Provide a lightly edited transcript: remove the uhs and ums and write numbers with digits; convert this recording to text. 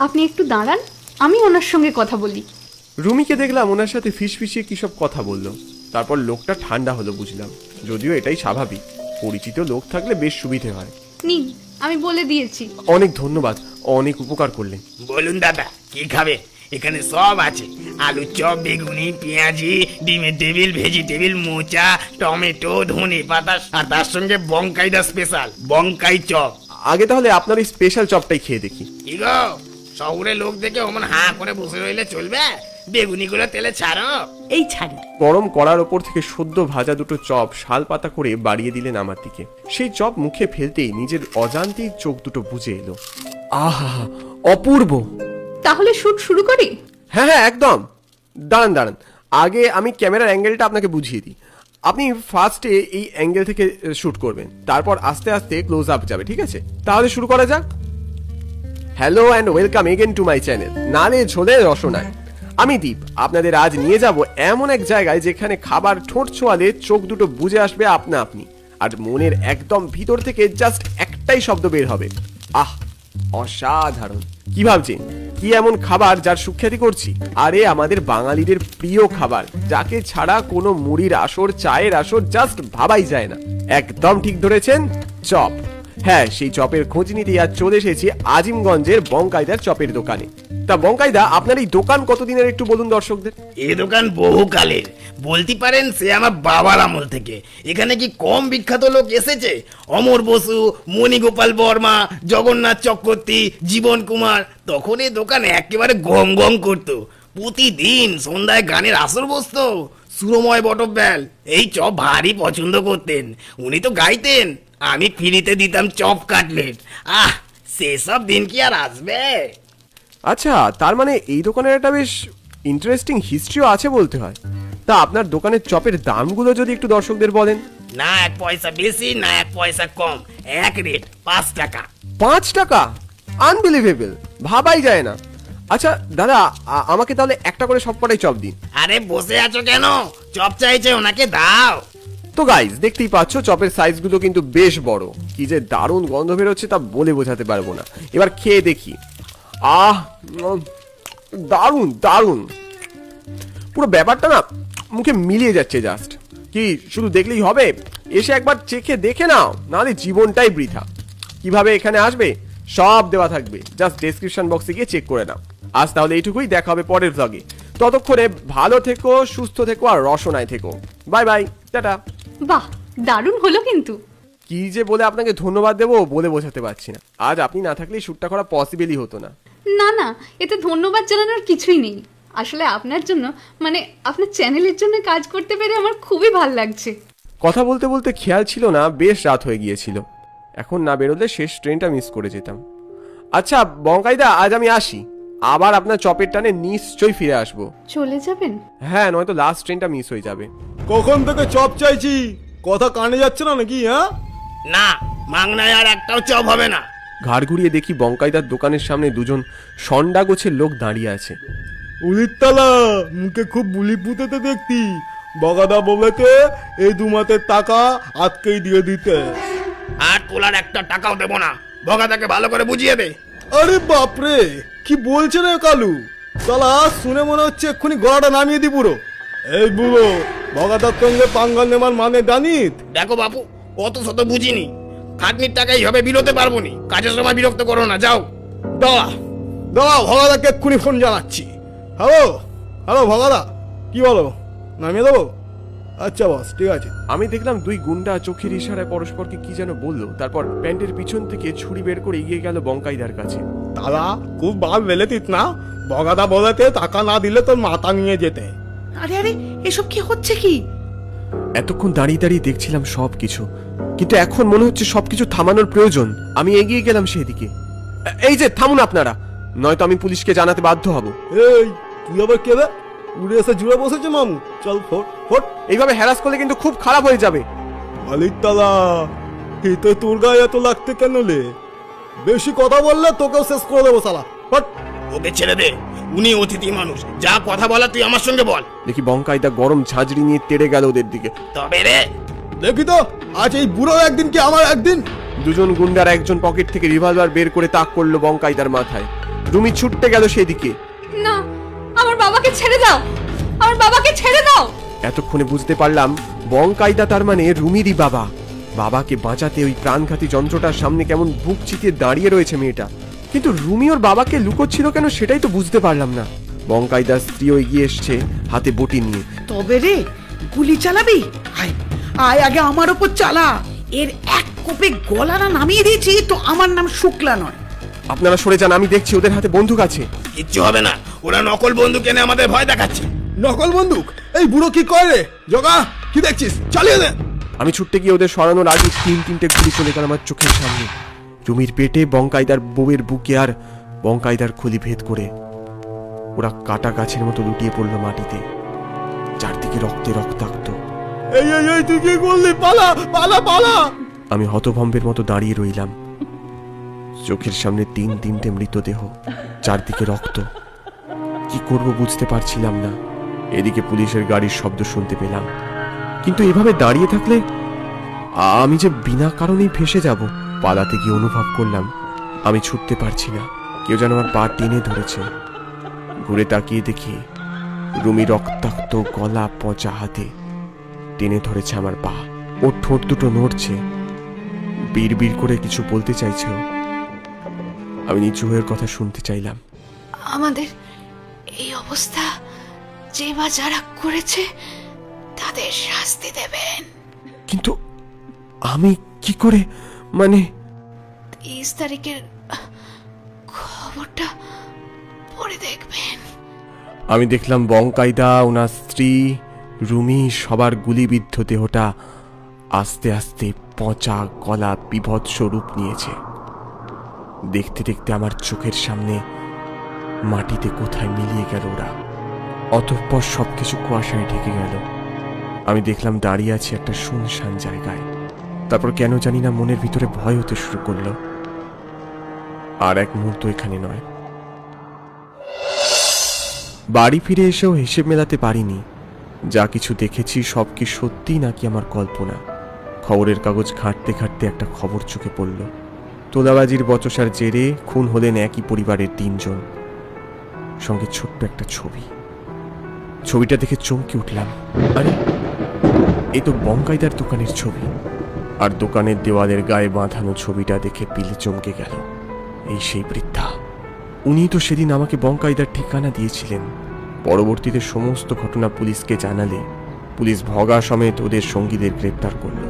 আপনি একটু দাঁড়ান, আমি ওনার সঙ্গে কথা বলি। রুমিকে দেখলাম ওনার সাথে ফিসফিসিয়ে কি সব কথা বললো। তারপর লোকটা ঠান্ডা হলো বুঝলাম, যদিও এটাই স্বাভাবিক, পরিচিত লোক থাকলে বেশ সুবিধে হয়। নিন, আমি বলে দিয়েছি। অনেক ধন্যবাদ, অনেক উপকার করলেন। বলুন দাদা, কি খাবে? এখানে সব আছে, আলু চপ, বেগুনি, পেঁয়াজি, ডিমের টেবিল, ভেজিটেবিল, মোচা, টমেটো, ধনে পাতা, আর তার সঙ্গে বঙ্কাইদা স্পেশাল বঙ্কাই চপ। আগে তাহলে আপনার এই স্পেশাল চপটাই খেয়ে দেখি। কি গো, শহরের লোক দেখে অমন হাঁ করে বসে রইলে চলবে? বেগুনিগুলো তেলে ছাড়ো। এই ছাড়ি। গরম কড়ার ওপর থেকে সদ্য ভাজা দুটো চপ শাল পাতা করে বাড়িয়ে দিলেন আমার দিকে। সেই চপ মুখে ফেলতেই নিজের অজান্তেই চোখ দুটো বুজে এলো। আহা, অপূর্ব। তাহলে শুট শুরু করি? হ্যাঁ হ্যাঁ, একদম। দাঁড়ান দাঁড়ান, আগে আমি ক্যামেরার অ্যাঙ্গেলটা আপনাকে বুঝিয়ে দিই। আপনি ফার্স্টে এই অ্যাঙ্গেল থেকে শুট করবেন, তারপর আস্তে আস্তে ক্লোজ আপ যাবে, ঠিক আছে? তাহলে শুরু করা যাক। Hello and welcome again to my channel নালে ঝোলে রসনায়। আমি দীপ, আপনাদের আজ নিয়ে যাব এমন এক জায়গায় যেখানে খাবার ঠোঁট ছোঁয়ালে চোখ দুটো বুজে আসবে আপনা আপনি, আর মনের একদম ভিতর থেকে জাস্ট একটাই শব্দ বের হবে, আহ, অসাধারণ। কি ভাবছেন, কি এমন খাবার যার সুখ্যাতি করছি? আরে আমাদের বাঙালিদের প্রিয় খাবার, যাকে ছাড়া কোনো মুড়ির আসর, চায়ের আসর জাস্ট ভাবাই যায় না। একদম ঠিক ধরেছেন, চপ। হ্যাঁ, সেই চপের খোঁজ নিতে আজ চলে এসেছি আজিমগঞ্জের বঙ্কায়দার চপের দোকানে। তা বঙ্কায়দা, আপনার এই দোকান কতদিনের একটু বলুন দর্শকদের। এই দোকান বহুকালের, বলতে পারেন সে আমার বাবার আমল থেকে। এখানে কি কম বিখ্যাত লোক এসেছে? অমর বসু, মণিগোপাল বর্মা, জগন্নাথ চক্রবর্তী, জীবন কুমার। তখন এই দোকান একেবারে গম গম করতো। প্রতিদিন সন্ধ্যায় গানের আসর বসতো। সুরময় বটব্যাল এই চপ ভারী পছন্দ করতেন। উনি তো গাইতেন, আমি ফ্রিতে দিতাম চপ কাটলেট। আহ, সেসব দিন কি আর আসবে? আচ্ছা, তার মানে এই দোকানের একটা বেশ ইন্টারেস্টিং হিস্ট্রিও আছে বলতে হয়। তা আপনার দোকানের চপের দামগুলো যদি একটু দর্শকদের বলেন। না এক পয়সা বেশি, না এক পয়সা কম, এক রেট, 5 টাকা। 5 টাকা? আনবিলিভেবল, ভাবাই যায় না। আচ্ছা দাদা, আমাকে তাহলে একটা করে সবকটাই চপ দিন। আরে বসে আছো কেন? চপ চাইছে, ওনাকে দাও। তো গাইস, দেখতেই পাচ্ছ চপের সাইজগুলো কিন্তু বেশ বড়। কি যে দারুণ গন্ধ বেরোচ্ছে তা বলে বোঝাতে পারবো না। এবার খেয়ে দেখি। আহ, দারুণ দারুণ, পুরো ব্যাপারটা না মুখে মিলিয়ে যাচ্ছে জাস্ট। কি শুধু দেখলেই হবে? এসে একবার চেখে দেখে নাও, নাহলে জীবনটাই বৃথা। কিভাবে এখানে আসবে সব দেওয়া থাকবে, জাস্ট ডেসক্রিপশন বক্সে গিয়ে চেক করে নাও। আজ তাহলে এইটুকুই, দেখা হবে পরের ভ্লগে। ততক্ষণে ভালো থেকো, সুস্থ থেকো আর রসনায় থেকো। Bye bye, tata. বাহ, দারুণ হলো কিন্তু। কি যে বলে আপনাকে ধন্যবাদ দেবো বলে বোঝাতে পারছি না। আজ আপনি না থাকলে শুটটা করা পসিবলই হতো না। না না, এতে ধন্যবাদ জানানোর কিছুই নেই। আসলে আপনার জন্য, মানে আপনার চ্যানেলের জন্য কাজ করতে পেরে আমার খুবই ভালো লাগছে। কথা বলতে বলতে খেয়াল ছিল না বেশ রাত হয়ে গিয়েছিল। এখন না বেরোলে শেষ ট্রেনটা মিস করে যেতাম। আচ্ছা বঙ্কাইদা, আজ আমি আসি। আবার আপনার চপের টানে নিশ্চয়ই ফিরে আসবো। চলে যাবেন? হ্যাঁ, নয়তো লাস্ট ট্রেনটা মিস হয়ে যাবে। কখন থেকে চপ চাইছি, কথা কানে যাচ্ছে না নাকি? হ্যাঁ, না, মাংনায় আর একটাও চপ হবে না। ঘাড় ঘুরিয়ে দেখি বঙ্কাইদার দোকানের সামনে দুজন সন্ডা গোছের লোক দাঁড়িয়ে আছে। উলিতলা মুখে খুব বুলি পুঁতেতে দেখতি, বগাদা বলেতে এই 2 মাসের টাকা আজকেই দিয়ে দিতে। আর তোলার একটা টাকাও দেবো না। ভগাতাকে ভালো করে বুঝিয়ে দে। আরে বাপরে, কি বলছে রে কালু? তালা শুনে মনে হচ্ছে এক্ষুনি গলাটা নামিয়ে দি পুরো। এই বুড়ো, ভগাদার সঙ্গে পাঙ্গাল নেবার মানে জানিস? দেখো বাপু, অত শত বুঝিনি। খাটনির টাকাই হবে, বিরোতে পারবো নি। কাজের সময় বিরক্ত করো না, যাও। দাঁড়া দাঁড়া, ভগাদাকে এক্ষুনি ফোন জানাচ্ছি। হ্যালো হ্যালো ভগাদা, কি বলো, নামিয়ে দেবো? আচ্ছা বস, ঠিক আছে। আমি দেখলাম দুই গুন্ডা চোখের ইশারায় পরস্পরকে কি যেন বললো, তারপর প্যান্টের পিছন থেকে ছুরি বের করে এগিয়ে গেল বঙ্কাইদার কাছে। দাদা খুব বাল বেলেতিস না, বগাদা বলেতে টাকা না দিলে তোর মাথা নিয়ে যেতে। আরে আরে, এসব কি হচ্ছে কি? এতক্ষণ দাঁড়িয়ে দাঁড়িয়ে দেখছিলাম সবকিছু, কিন্তু এখন মনে হচ্ছে সবকিছু থামানোর প্রয়োজন। আমি এগিয়ে গেলাম সেদিকে। এই যে থামুন আপনারা, নয়তো আমি পুলিশকে জানাতে বাধ্য হব। এই তুই আবার কে রে? উড়ে এসে জুড়ে বসেছে মামু, চল ফোট ফোট। এইভাবে হ্যারাস করলে কিন্তু খুব খারাপ হয়ে যাবে। আলিতালা, এই তো তোর গায়ে এত লাগতে কেন লে? বেশি কথা বললে তোকেও শেষ করে দেবো শালা। ফট। ওকে ছেড়ে দে, উনি অতিথি মানুষ। যা কথা বলা তুই আমার সঙ্গে বল। দেখি বঙ্কাইদা গরম ঝাঁঝরি নিয়ে তেড়ে গেল ওদের দিকে। তবে রে, দেখি তো আজ এই বুড়ো একদিন কি আমার একদিন। দুজন গুন্ডার একজন পকেট থেকে রিভলভার বের করে তাক করলো বঙ্কাইদার মাথায়। রুমি ছুটতে গেল সেদিকে। না, আমার বাবাকে ছেড়ে দাও, আমার বাবাকে ছেড়ে দাও। এতক্ষণে বুঝতে পারলাম বঙ্কায়দা তার মানে রুমিরই বাবা। বাবাকে বাঁচাতে ওই প্রাণঘাতী যন্ত্রটার সামনে কেমন বুক চিতিয়ে দাঁড়িয়ে রয়েছে মেয়েটা। কিন্তু রুমি ওর বাবাকে লুকোচ্ছিল কেন সেটাই তো বুঝতে পারলাম না। বঙ্কায়দার স্ত্রীও এগিয়ে এসছে হাতে বটি নিয়ে। তবে রে, গুলি চালাবি? আয় আয়, আগে আমার ওপর চালা। এর এক কোপে গলা না নামিয়ে দিয়েছি তো আমার নাম শুক্লা নয়। আপনারা সরে যান, আমি দেখছি ওদের হাতে বন্দুক আছে। কিচ্ছু হবে না, ওরা নকল বন্দুক এনে আমাদের ভয় দেখাচ্ছে। নকল বন্দুক? এই বুড়ো কি করে রে? জগা, কি দেখছিস? চালিয়ে দে। আমি ছুটতে গিয়ে ওদের সরানোর আগে তিনটে গুলি চলে গেল আমার চোখের সামনে। রুমির পেটে, বঙ্কায়দার বউয়ের বুকে আর বঙ্কায়দার খুলি ভেদ করে ওরা কাটা গাছের মতো লুটিয়ে পড়লো মাটিতে। চারদিকে রক্তে রক্তাক্ত। এই এই এই, তুই কি করলি? পালা পালা পালা! আমি হতভম্বের মতো দাঁড়িয়ে রইলাম। চোখের সামনে তিনটে মৃতদেহ, চারদিকে রক্ত। কি করব বুঝতে পারছিলাম না। এদিকে পুলিশের গাড়ির শব্দ শুনতে পেলাম। কিন্তু এভাবে দাঁড়িয়ে থাকলে আমি যে বিনা কারণেই ফেসে যাব। পালাতে গিয়ে অনুভব করলাম আমি ছুটতে পারছি না। কেউ যেন আমার পা টেনে ধরেছে। ঘুরে তাকিয়ে দেখি রুমি রক্তাক্ত, গলা পচা হাতে টেনে ধরেছে আমার পা। ওর ঠোঁট দুটো নড়ছে, বিড় করে কিছু বলতে চাইছে ও। আমি নিচু হয়ে ওর কথা শুনতে চাইলাম। আমাদের এই অবস্থা যে বা যারা করেছে তাদের শাস্তি দেবেন। কিন্তু আমি কি করে, মানে 30 তারিখের খবরটা পড়ে দেখবেন। আমি দেখলাম বঙ্কায়দা, ওনার স্ত্রী, রুমি সবার গুলিবিদ্ধ দেহটা আস্তে আস্তে পচা, গলা বিভৎস রূপ নিয়েছে। দেখতে দেখতে আমার চোখের সামনে মাটিতে কোথায় মিলিয়ে গেল ওরা। অতঃপর সবকিছু কুয়াশায় ঢেকে গেল। আমি দেখলাম দাঁড়িয়ে আছি একটা শুনশান জায়গায়। তারপর কেন জানি না মনের ভিতরে ভয় হতে শুরু করলো। আর এক মুহূর্ত এখানে নয়। বাড়ি ফিরে এসেও হিসেব মেলাতে পারিনি যা কিছু দেখেছি সব কি সত্যি নাকি আমার কল্পনা। খবরের কাগজ ঘাঁটতে ঘাঁটতে একটা খবর চোখে পড়ল। তোলাবাজির বচসার জেরে খুন হলেন একই পরিবারের 3 জন। সঙ্গে ছোট্ট একটা ছবি। ছবিটা দেখে চমকে উঠলাম। আরে, এই তো বঙ্কায়দার দোকানের ছবি। আর দোকানের দেওয়ালের গায়ে বাঁধানো ছবিটা দেখে পিলে চমকে গেল। এই সেই বৃদ্ধা। উনি তো সেদিন আমাকে বঙ্কায়দার ঠিকানা দিয়েছিলেন। পরবর্তীতে সমস্ত ঘটনা পুলিশকে জানালে পুলিশ ভগা সমেত ওদের সঙ্গীদের গ্রেপ্তার করল।